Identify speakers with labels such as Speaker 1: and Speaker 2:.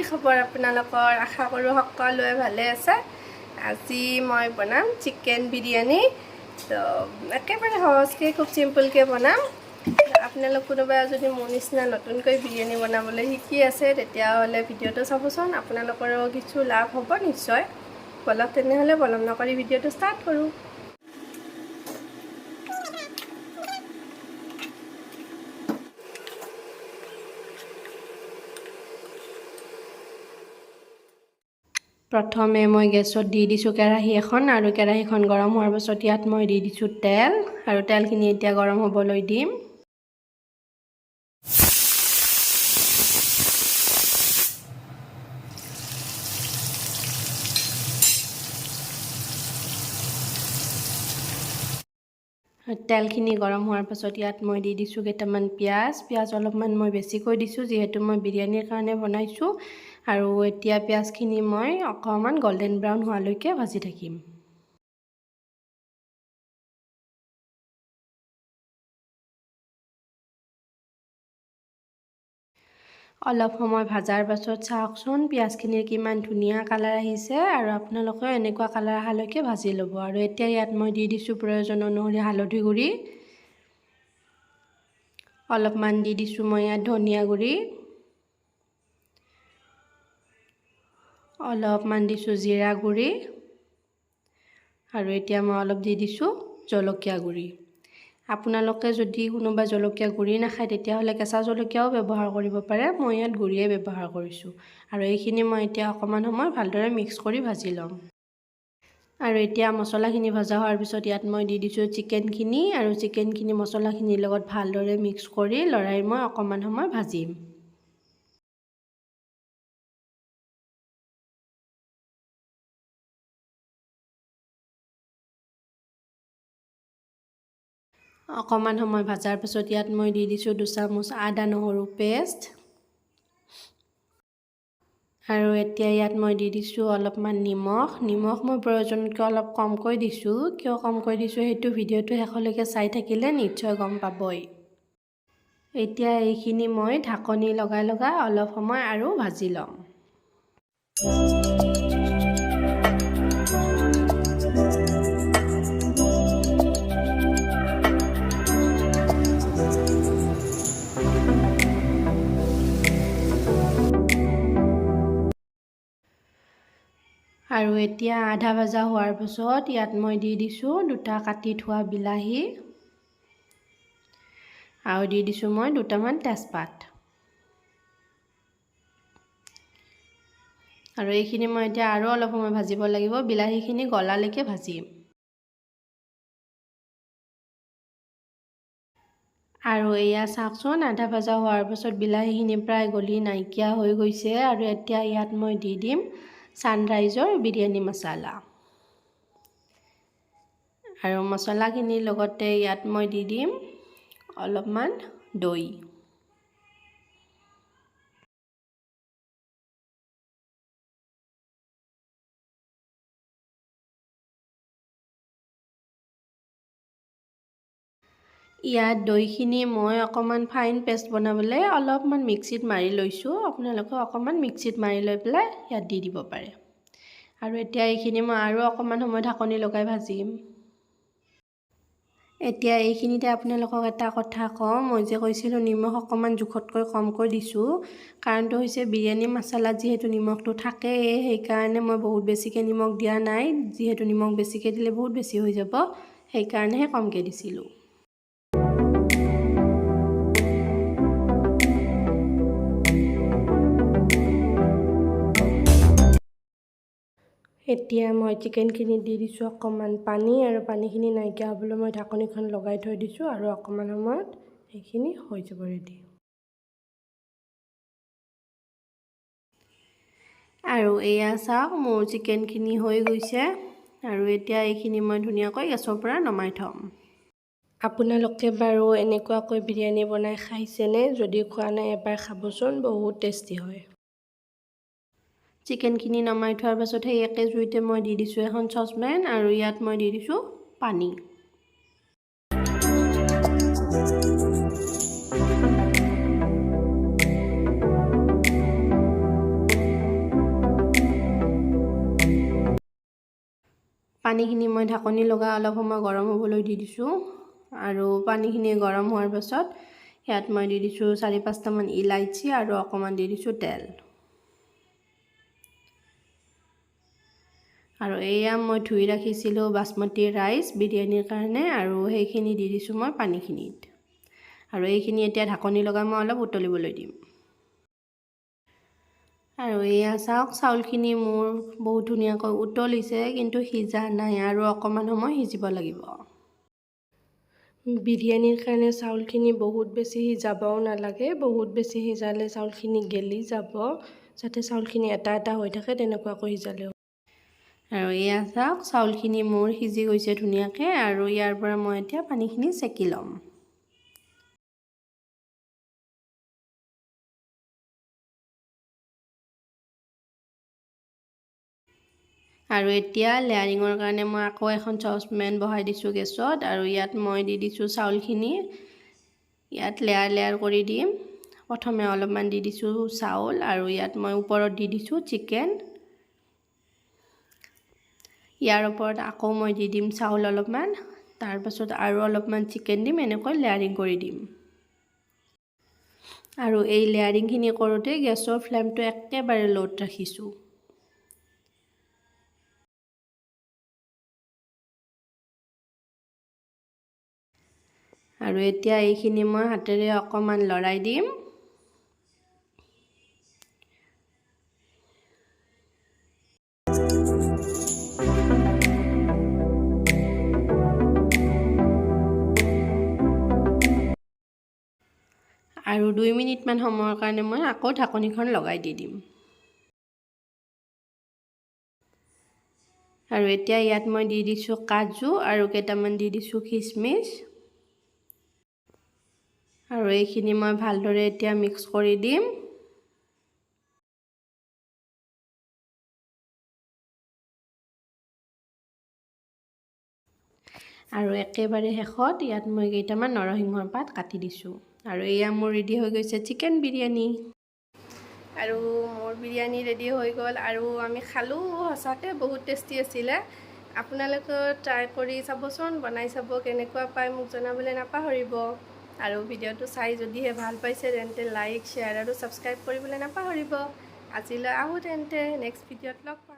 Speaker 1: খবৰ আপোনালোকৰ আশা কৰোঁ সকলোৱে ভালে আছে আজি মই বনাম চিকেন বিৰিয়ানী তো একেবাৰে সহজকৈ খুব সিম্পলকৈ বনাম আপোনালোক কোনোবা যদি মোৰ নিচিনা নতুনকৈ বিৰিয়ানী বনাবলৈ শিকি আছে তেতিয়াহ'লে ভিডিঅ'টো চাবচোন আপোনালোকৰো কিছু লাভ হ'ব নিশ্চয় বলক তেনেহ'লে পলম নকৰি ভিডিঅ'টো ষ্টাৰ্ট কৰোঁ প্ৰথমে মই গেছত দি দিছোঁ কেৰাহী এখন আৰু কেৰাহীখন গৰম হোৱাৰ পাছত ইয়াত মই দি দিছোঁ তেল আৰু তেলখিনি এতিয়া গৰম হ'বলৈ দিম তেলখিনি গৰম হোৱাৰ পাছত ইয়াত মই দি দিছোঁ কেইটামান পিঁয়াজ অলপমান মই বেছিকৈ দিছোঁ যিহেতু মই বিৰিয়ানীৰ কাৰণে বনাইছোঁ আৰু এতিয়া পিঁয়াজখিনি মই অকণমান গল্ডেন ব্ৰাউন হোৱালৈকে ভাজি থাকিম অলপ সময় ভাজাৰ পাছত চাওকচোন পিঁয়াজখিনিৰ কিমান ধুনীয়া কালাৰ আহিছে আৰু আপোনালোকে এনেকুৱা কালাৰ অহালৈকে ভাজি ল'ব আৰু এতিয়া ইয়াত মই দি দিছোঁ প্ৰয়োজন অনুসৰি হালধি গুড়ি অলপমান দি দিছোঁ মই ইয়াত ধনিয়া গুড়ি অলপমান দিছোঁ জিৰা গুড়ি আৰু এতিয়া মই অলপ দি দিছোঁ জলকীয়া গুড়ি আপোনালোকে যদি কোনোবা জলকীয়া গুড়ি নাখায় তেতিয়াহ'লে কেঁচা জলকীয়াও ব্যৱহাৰ কৰিব পাৰে মই ইয়াত গুড়িয়ে ব্যৱহাৰ কৰিছোঁ আৰু এইখিনি মই এতিয়া অকণমান সময় ভালদৰে মিক্স কৰি ভাজি ল'ম আৰু এতিয়া মছলাখিনি ভজা হোৱাৰ পিছত ইয়াত মই দি দিছোঁ চিকেনখিনি আৰু চিকেনখিনি মছলাখিনিৰ লগত ভালদৰে মিক্স কৰি লৰাই মই অকণমান সময় ভাজিম অকণমান সময় ভাজাৰ পিছত ইয়াত মই দি দিছোঁ 2 চামুচ আদা নহৰু পেষ্ট আৰু এতিয়া ইয়াত মই দি দিছোঁ অলপমান নিমখ মই প্ৰয়োজনতকৈ অলপ কমকৈ দিছোঁ কিয় কমকৈ দিছোঁ সেইটো ভিডিঅ'টো শেষলৈকে চাই থাকিলে নিশ্চয় গম পাবই এতিয়া এইখিনি মই ঢাকনি লগাই অলপ সময় আৰু ভাজি ল'ম আৰু এতিয়া আধা ভাজা হোৱাৰ পিছত ইয়াত মই দি দিছোঁ 2টা কাটি থোৱা বিলাহী আৰু দি দিছোঁ মই 2টামান তেজপাত আৰু এইখিনি মই এতিয়া আৰু অলপ সময় ভাজিব লাগিব বিলাহীখিনি গলালৈকে ভাজিম আৰু এয়া চাওকচোন আধা ভাজা হোৱাৰ পিছত বিলাহীখিনি প্ৰায় গলি নাইকিয়া হৈ গৈছে আৰু এতিয়া ইয়াত মই দি দিম ছানৰাইজৰ বিৰিয়ানী মছলা আৰু মছলাখিনিৰ লগতে ইয়াত মই দি দিম অলপমান দৈ ইয়াত দৈখিনি মই অকণমান ফাইন পেষ্ট বনাবলৈ অলপমান মিক্সিত মাৰি লৈছোঁ আপোনালোকে অকণমান মিক্সিত মাৰি লৈ পেলাই ইয়াত দি দিব পাৰে আৰু এতিয়া এইখিনি মই আৰু অকণমান সময় ঢাকনি লগাই ভাজিম এতিয়া এইখিনিতে আপোনালোকক এটা কথা কওঁ মই যে কৈছিলোঁ নিমখ অকণমান জোখতকৈ কমকৈ দিছোঁ কাৰণটো হৈছে বিৰিয়ানী মছলাত যিহেতু নিমখটো থাকেই সেইকাৰণে মই বহুত বেছিকৈ নিমখ দিয়া নাই যিহেতু নিমখ বেছিকৈ দিলে বহুত বেছি হৈ যাব সেইকাৰণেহে কমকৈ দিছিলোঁ এতিয়া মই চিকেনখিনি দি দিছোঁ অকণমান পানী আৰু পানীখিনি নাইকিয়া হ'বলৈ মই ঢাকনিখন লগাই থৈ দিছোঁ আৰু অকণমান সময়ত এইখিনি হৈ যাব ৰেডি আৰু এয়া চাওক মোৰ চিকেনখিনি হৈ গৈছে আৰু এতিয়া এইখিনি মই ধুনীয়াকৈ গেছৰ পৰা নমাই থ'ম আপোনালোকে বাৰু এনেকুৱাকৈ বিৰিয়ানী বনাই খাইছেনে যদি খোৱা নাই এবাৰ খাবচোন বহুত টেষ্টি হয় চিকেনখিনি নমাই থোৱাৰ পাছত সেই একে জুইতে মই দি দিছোঁ এখন চচপেন আৰু ইয়াত মই দি দিছোঁ পানী পানীখিনি মই ঢাকনি লগাই অলপ সময় গৰম হ'বলৈ দি দিছোঁ আৰু পানীখিনি গৰম হোৱাৰ পাছত ইয়াত মই দি দিছোঁ 4-5টামান ইলাইচি আৰু অকণমান দি দিছোঁ তেল। আৰু এয়া মই ধুই ৰাখিছিলোঁ বাসমতি ৰাইচ বিৰিয়ানীৰ কাৰণে আৰু সেইখিনি দি দিছোঁ মই পানীখিনিত আৰু এইখিনি এতিয়া ঢাকনি লগাই মই অলপ উতলিবলৈ দিম। আৰু এয়া চাওক চাউলখিনি মোৰ বহুত ধুনীয়াকৈ উতলিছে কিন্তু সিজা নাই আৰু অকণমান সময় সিজিব লাগিব। বিৰিয়ানীৰ কাৰণে চাউলখিনি বহুত বেছি সিজাবও নালাগে, বহুত বেছি সিজালে চাউলখিনি গেলি যাব, যাতে চাউলখিনি এটা এটা হৈ থাকে তেনেকুৱাকৈ সিজালে। আৰু এয়া চাওক চাউলখিনি মোৰ সিজি গৈছে ধুনীয়াকৈ আৰু ইয়াৰ পৰা মই এতিয়া পানীখিনি চেকি ল'ম। আৰু এতিয়া লেয়াৰিঙৰ কাৰণে মই আকৌ এখন চচপেন বহাই দিছোঁ গেছত আৰু ইয়াত মই দি দিছোঁ চাউলখিনি, ইয়াত লেয়াৰ কৰি দিম। প্ৰথমে অলপমান দি দিছোঁ চাউল আৰু ইয়াত মই ওপৰত দি দিছোঁ চিকেন। ইয়াৰ ওপৰত আকৌ মই দি দিম চাউল অলপমান, তাৰপাছত আৰু অলপমান চিকেন দিম, এনেকৈ লেয়াৰিং কৰি দিম। আৰু এই লেয়াৰিংখিনি কৰোঁতে গেছৰ ফ্লেমটো একেবাৰে ল'ত ৰাখিছোঁ। আৰু এতিয়া এইখিনি মই হাতেৰে অকণমান লৰাই দিম। আৰু 2 মিনিটমান সময়ৰ কাৰণে মই আকৌ ঢাকনিখন লগাই দি দিম। আৰু এতিয়া ইয়াত মই দি দিছোঁ কাজু আৰু কেইটামান দি দিছোঁ খিচমিচ। আৰু এইখিনি মই ভালদৰে এতিয়া মিক্স কৰি দিম। আৰু একেবাৰে শেষত ইয়াত মই কেইটামান নৰসিংহৰ পাত কাটি দিছোঁ। আৰু এয়া মোৰ ৰেডি হৈ গৈছে চিকেন বিৰিয়ানী। আৰু মোৰ বিৰিয়ানী ৰেডি হৈ গ'ল আৰু আমি খালোঁ, সঁচাকৈ বহুত টেষ্টি আছিলে। আপোনালোকে ট্ৰাই কৰি চাবচোন, বনাই চাব, কেনেকুৱা পায় মোক জনাবলৈ নাপাহৰিব। আৰু ভিডিঅ'টো চাই যদিহে ভাল পাইছে তেন্তে লাইক, শ্বেয়াৰ আৰু ছাবস্ক্ৰাইব কৰিবলৈ নাপাহৰিব। আজিলৈ আহোঁ তেন্তে নেক্সট ভিডিঅ'ত লগ পাম।